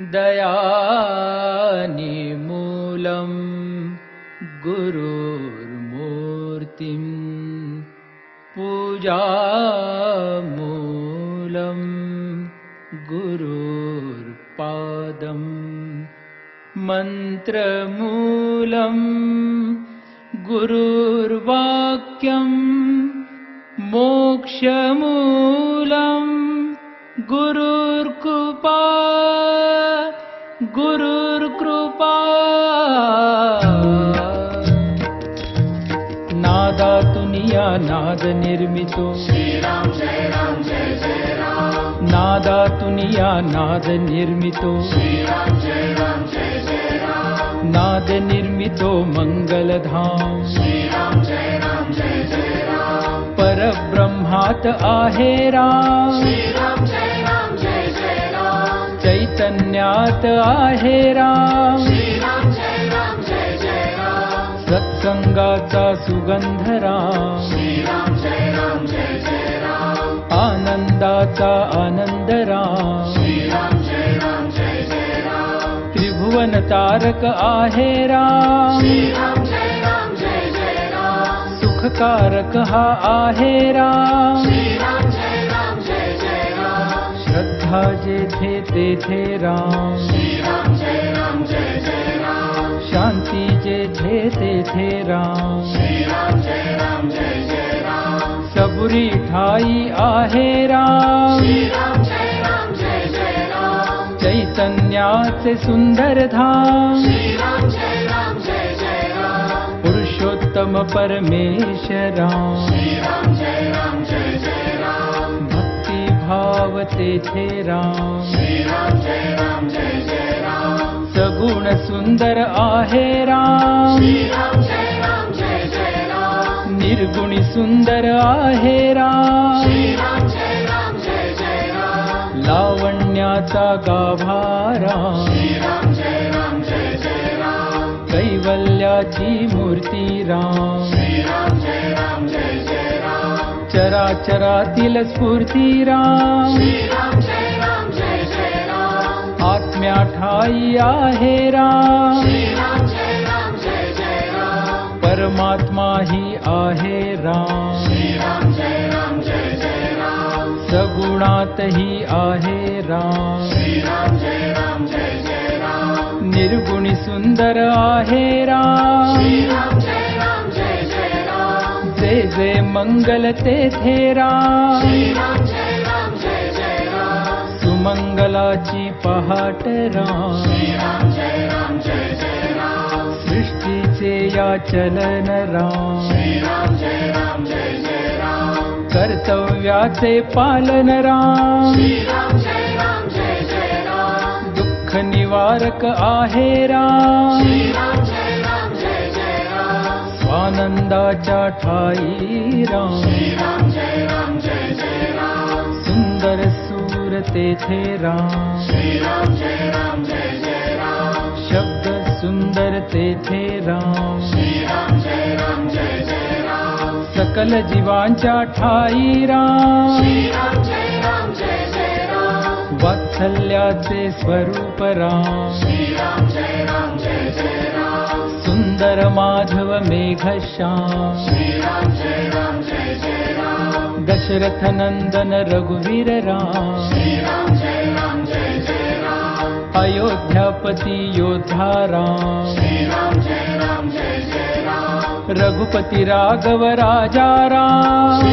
दयानिमूलं गुरुर्मूर्तिं पूजामूलं गुरुर्पादं मन्त्रमूलं गुरुर्वाक्यं मोक्षमूलं गुरुर्कृपा नादातुनिया नाद निर्मितो नादातुनिया नाद निर्मितो नाद निर्मितो मंगलधाम परब्रह्मात आहे राम चैतन्यात आहे राम सत्संगाचा सुगंध राम आनंदाचा आनंद राम त्रिभुवन तारक आहे राम सुखकारक हा आहे राम श्रद्धा जेथे तेथे राम शांती जेथे तेथे राम सबुरी ठाई आहे राम चैतन्याचे सुंदर धाम पुरुषोत्तम परमेश्वरा भक्ती भाव तेथे राम सगुण सुंदर आहे राम निर्गुणी सुंदर आहे राम लावण्याचा गाभारा कैवल्याची मूर्ती राम चराचरातील स्फूर्ती राम आत्म्या ठाई आहे राम परमात्मा ही आहे राम सगुणातही आहे राम निर्गुणी सुंदर आहे राम जे जे मंगल तेथे राम सुमंगलाची पहाट राम सृष्टीचे या चलन राम कर्तव्याचे पालन राम दुःख निवारक आहे राम स्वानंदाच्या ठाई राम सुंदर सूर तेथे राम शब्द सुंदर तेथे राम सकल जीवांच्या ठाई राम वात्सल्याचे स्वरूप राम सुंदर माधव मेघश्याम दशरथ नंदन रघुवीर राम अयोध्यापती योद्धा राम रघुपती राघव राजा राम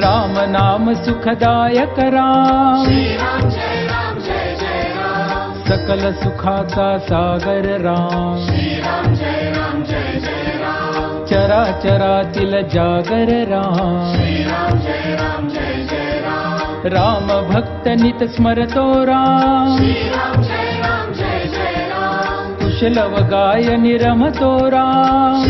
राम नाम सुखदायक राम सकल सुखाचा सागर राम चराचरातील जागर राम राम भक्त नित स्मरतो राम कुशलव गायनी रमतो राम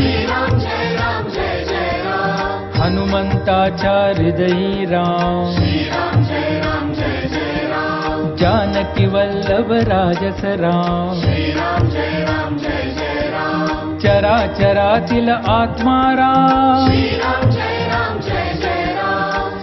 हनुमंताच्या हृदयी राम जानकी वल्लभ राजस राम चराचरातील आत्मा राम